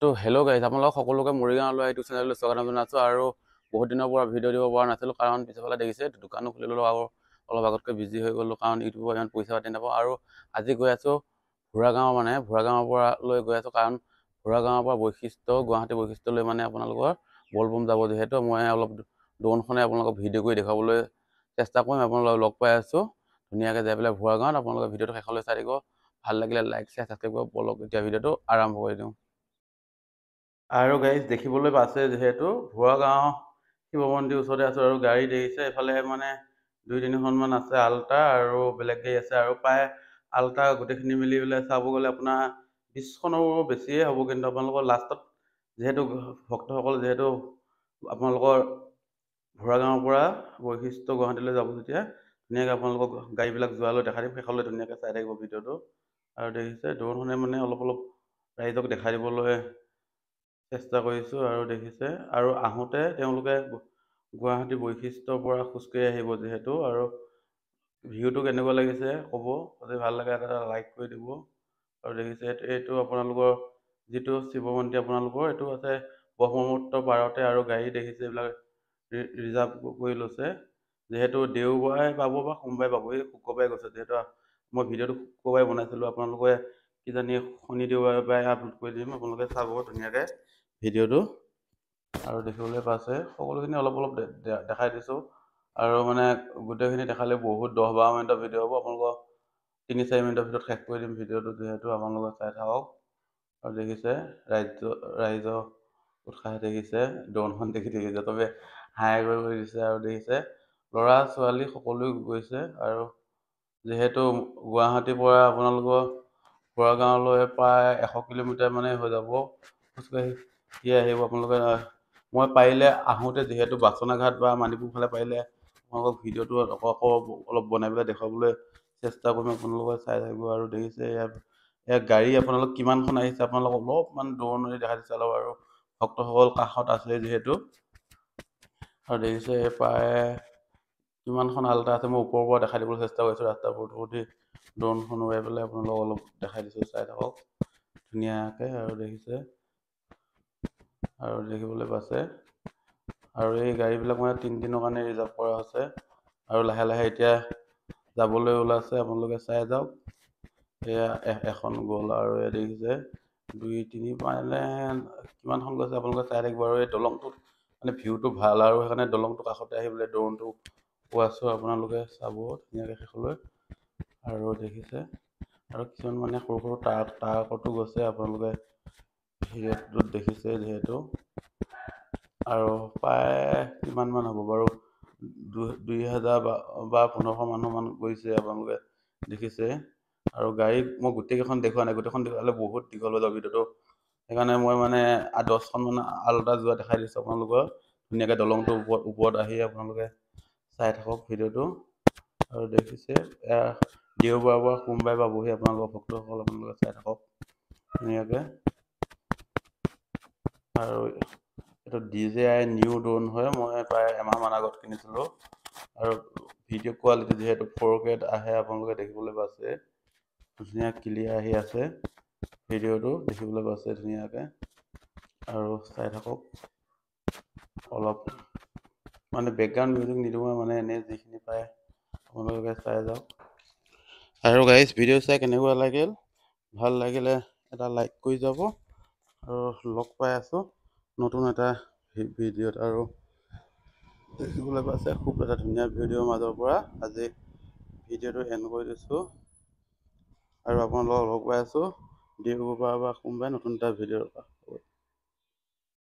তো hello' guys, আপোনালোক সকলোকে মৰিগাঁৱলৈ এইটো চেনেললৈ স্বাগতম জনাইছোঁ। আৰু বহুত দিনৰ পৰা ভিডিঅ' দিব পৰা নাছিলোঁ, কাৰণ পিছফালে দেখিছে দোকানো খুলি ল'লোঁ আৰু অলপ আগতকৈ বিজি হৈ গ'লোঁ, কাৰণ ইউটিউবৰ ইমান পইচা পাতি নাপাওঁ। আৰু আজি গৈ আছোঁ ভুৰাগাঁও, ভুৰাগাঁৱৰ পৰা লৈ গৈ আছোঁ, কাৰণ ভুৰাগাঁৱৰ পৰা বৈশিষ্ট্য, গুৱাহাটী বৈশিষ্ট্যলৈ আপোনালোকৰ বলবম যাব। যিহেতু মই অলপ ড্ৰোনখনে আপোনালোকক ভিডিঅ' কৰি দেখুৱাবলৈ চেষ্টা কৰিম। আপোনালোকক লগ পাই আছোঁ ধুনীয়াকৈ যাই পেলাই ভুৰাগাঁৱত। আপোনালোকে ভিডিঅ'টো শেষলৈ চাই থাকিব। ভাল লাগিলে লাইক শ্বেয়াৰ ছাবস্ক্ৰাইব কৰিব। বলক এতিয়া ভিডিঅ'টো আৰম্ভ কৰি দিওঁ। আৰু গাড়ী দেখিবলৈ পাইছে, যিহেতু ভুৰাগাঁও শিৱ মন্দিৰ ওচৰতে আছোঁ। আৰু গাড়ী দেখিছে এইফালে 2-3খনমান আছে আল্টা, আৰু বেলেগ গাড়ী আছে। আৰু প্ৰায় আল্টা গোটেইখিনি মিলি পেলাই চাব গ'লে আপোনাৰ 20খনৰো বেছিয়ে হ'ব। কিন্তু আপোনালোকৰ লাষ্টত যিহেতু ভক্তসকল যিহেতু আপোনালোকৰ ভুৰাগাঁৱৰ পৰা বৈশিষ্ট্য গুৱাহাটীলৈ যাব, যেতিয়া ধুনীয়াকৈ আপোনালোকক গাড়ীবিলাক যোৱালৈ দেখাই দিম। শেষলৈ ধুনীয়াকৈ চাই থাকিব ভিডিঅ'টো। আৰু দেখিছে ড্ৰোনখনে অলপ ৰাইজক দেখাই দিবলৈ চেষ্টা কৰিছোঁ। আৰু দেখিছে, আৰু আহোঁতে তেওঁলোকে গুৱাহাটী বৈশিষ্ট্যৰ পৰা খোজকাঢ়ি আহিব যিহেতু। আৰু ভিউটো কেনেকুৱা লাগিছে ক'ব, যদি ভাল লাগে এটা লাইক কৰি দিব। আৰু দেখিছে এইটো আপোনালোকৰ যিটো শিৱ মন্দিৰ, আপোনালোকৰ এইটো আছে ব্ৰহ্মপুত্ৰ পাৰতে। আৰু গাড়ী দেখিছে এইবিলাক ৰিজাৰ্ভ কৰি লৈছে, যিহেতু দেওবাৰে পাব বা সোমবাৰে পাব। এই শুক্ৰবাৰে গৈছে, যিহেতু মই ভিডিঅ'টো শুক্ৰবাৰে বনাইছিলোঁ। আপোনালোকে কিজানি শনি দেওবাৰে আপলোড কৰি দিম, আপোনালোকে চাব ধুনীয়াকৈ ভিডিঅ'টো। আৰু দেখিবলৈ পাইছে সকলোখিনি অলপ দেখাই দিছোঁ। আৰু গোটেইখিনি দেখালে বহুত 10-12 মিনিটৰ ভিডিঅ' হ'ব। আপোনালোকক 3-4 মিনিটৰ ভিতৰত শেষ কৰি দিম ভিডিঅ'টো, যিহেতু আপোনালোকে চাই থাকক। আৰু দেখিছে ৰাইজৰ উৎসাহ দেখিছে, ড্ৰোনখন দেখিছে, চবে হাই কৰি দিছে। আৰু দেখিছে ল'ৰা ছোৱালী সকলো গৈছে। আৰু যিহেতু গুৱাহাটীৰ পৰা আপোনালোকৰ ভুৰাগাঁৱলৈ প্ৰায় 100 কিলোমিটাৰ হৈ যাব খোজকাঢ়ি আহিব আপোনালোকে। মই পাৰিলে আহোঁতে যিহেতু বাচনা ঘাট বা মানিপুৰ ফালে পাৰিলে আপোনালোকক ভিডিঅ'টো অলপ বনাই পেলাই দেখুৱাবলৈ চেষ্টা কৰিম। আপোনালোকে চাই থাকিব। আৰু দেখিছে ইয়াত গাড়ী আপোনালোক কিমানখন আহিছে, আপোনালোকক অলপমান দূৰণি দেখাই দিছে অলপ। আৰু ভক্তসকল কাষত আছে যিহেতু। আৰু দেখিছে প্ৰায় কিমানখন আল্টা আছে, মই ওপৰৰ পৰা দেখাই দিবলৈ চেষ্টা কৰিছোঁ। ৰাস্তাৰ ওপৰত ড্ৰোনখন উৰাই পেলাই আপোনালোকক অলপ দেখাই দিছোঁ, চাই থাকক ধুনীয়াকৈ। আৰু দেখিছে, আৰু দেখিবলৈ পাইছে। আৰু এই গাড়ীবিলাক 3 দিনৰ কাৰণে ৰিজাৰ্ভ কৰা হৈছে। আৰু লাহে লাহে এতিয়া যাবলৈ ওলাইছে, আপোনালোকে চাই যাওক। এয়া এখন গ'ল, আৰু এয়া দেখিছে 2-3 কিমানখন গৈছে আপোনালোকে চাই থাকিব। আৰু এই দলংটোত ভিউটো ভাল, আৰু সেইকাৰণে দলংটোৰ কাষতে আহি পেলাই ড্ৰোনটো পোৱাছোঁ। আপোনালোকে চাব ধুনীয়াকৈ শেষলৈ। আৰু দেখিছে, আৰু কিছুমান সৰু সৰু টাৰকতো গৈছে, আপোনালোকে ভিডিঅ'টোত দেখিছে যিহেতু। আৰু প্ৰায় কিমানমান হ'ব বাৰু, 2000 বা 1500 মানুহমান গৈছে, আপোনালোকে দেখিছে। আৰু গাড়ী মই গোটেইকেইখন দেখুওৱা নাই, গোটেইখন দেখুৱালে বহুত দীঘল হৈ যাব ভিডিঅ'টো। সেইকাৰণে মই 10খনমান আল্টা যোৱা দেখাই দিছোঁ আপোনালোকৰ। ধুনীয়াকৈ দলংটোৰ ওপৰত আহি আপোনালোকে চাই থাকক ভিডিঅ'টো। আৰু দেখিছে দেওবাৰৰ পৰা সোমবাৰে পাবহি আপোনালোকৰ ভক্তসকল, আপোনালোকে চাই থাকক ধুনীয়াকৈ। আৰু এইটো DJI নিউ ড্ৰোন হয়, মই প্ৰায় এমাহমান আগত কিনিছিলোঁ। আৰু ভিডিঅ' কোৱালিটি যিহেতু 4K আহে, আপোনালোকে দেখিবলৈ পাইছে ধুনীয়া ক্লিয়াৰ আহি আছে ভিডিঅ'টো, দেখিবলৈ পাইছে ধুনীয়াকৈ। আৰু চাই থাকক অলপ, বেকগ্ৰাউণ্ড মিউজিক নিদিওঁ, এনেই যিখিনি পায় আপোনালোকে চাই যাওক। আৰু গাইজ ভিডিঅ' চাই কেনেকুৱা লাগিল, ভাল লাগিলে এটা লাইক কৰি যাব। আৰু লগ পাই আছোঁ নতুন এটা ভিডিঅ'ত। আৰু দেখিবলৈ পাইছে খুব এটা ধুনীয়া ভিডিঅ'ৰ মাজৰ পৰা আজি ভিডিঅ'টো এণ্ড কৰি দিছোঁ। আৰু আপোনালোকক লগ পাই আছোঁ দেওবাৰ বা সোমবাৰে নতুন এটা ভিডিঅ'ৰ পৰা।